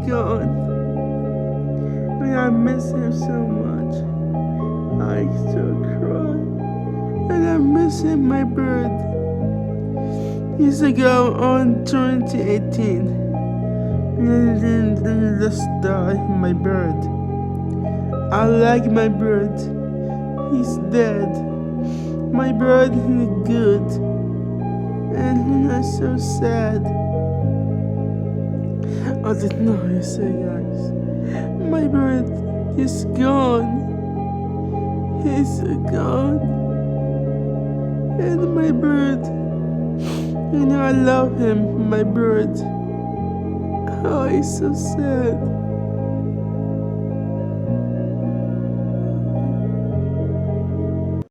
gone. And I miss him so much. I still cry. And I miss him, my bird. Years ago on 2018. And then just died, my bird. I like my bird. He's dead. My bird is good. And I'm so sad. I didn't know you say, guys. My bird is gone. He's gone. And my bird. I love him, my bird. Oh, he's so sad.